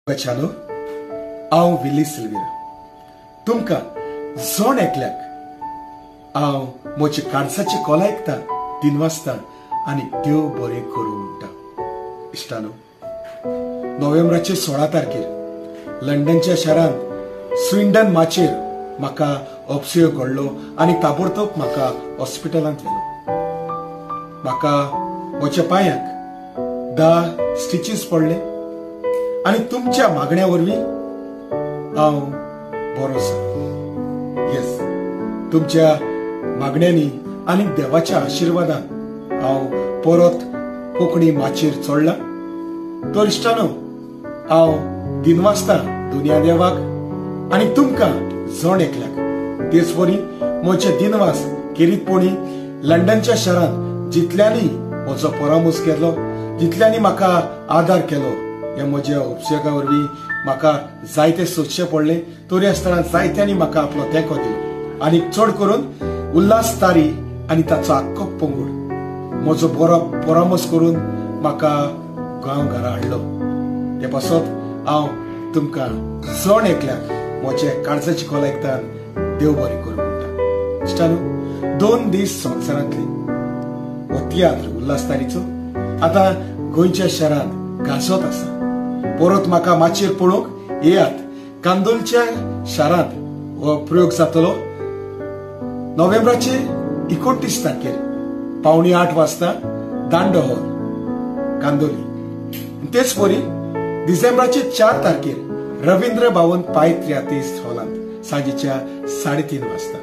बच्चानो, हांव विली सिल्वेरा तुमकां जोण एकल्याक हांव म्हजे काणसाची कॉल आयकता दिनवासता आनी देव बरें करूं म्हणटा। इश्टानो, नोव्हेंबराचे 16 तारखेर लंडनच्या शारांत स्विंडन माचेर म्हाका अपसयो घडलो आनी ताबडतोब म्हाका हॉस्पिटलांत व्हेलो। म्हाका म्हज्या पांयाक 10 स्टिचीस पडले आनी तुमच्या मागण्या वरवीं हांव बरो आसा। येस, तुमच्या मागण्यांनी आनी देवाच्या आशिर्वादान हांव परत कोंकणी माचेर चडला। तर इश्टानो, हांव दिनवासता दुनिया देवाक आनी तुमकां जोण एकल्याक तेच परी म्हजे दिनवास केरीतपणी लंडनच्या शारांत जितल्यांनी म्हजो परामोस केलो, जितल्यांनी म्हाका आदार केलो, ह्या म्हज्या उपसेगा वरवीं म्हाका जायते सोदचें पडले, तरी आसतना जायत्यांनी म्हाका आपलो तेंको दिलो आनी चड करून उल्हास तारी आनी ताचो आख्खो पंगड म्हजो बरो परामोस करून म्हाका गांव घरा हाडलो। ते पासत हांव तुमकां जोण एकल्याक म्हजे काळजाची कॉल आयकता देव बरें करूं म्हणटा। इश्टानो, 2 दीस संवसारांतली हो तियात्र उल्हास तारीचो आतां गोंयच्या शारांत गाजत आसा। परत म्हाका माचेर पळोवंक येयात। कांदोलच्या शारांत हो प्रयोग जातलो नोव्हेंबराचे 29 तारखेर 7:45 वाजता दांडो हॉल कांदोली। तेच परी डिसेंबराचे 4 तारखेर रवींद्र भवन पाय 33 हॉलांत सांजेच्या 3:30 वाजता।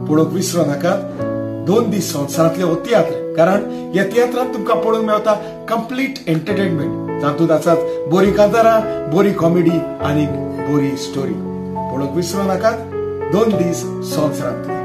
पळोवंक विसरो नाकात। 2 दीस संवसारांतले हो तियात्र, कारण ह्या तियात्रांत तुमकां पळोवंक मेळटा कंप्लीट एंटरटेनमेंट, जातूंत आसात बरी कांतारां, बरी कॉमेडी आनी बरी स्टोरी। पळोवंक विसरो नाकात। 2 दीस संवसारांतले।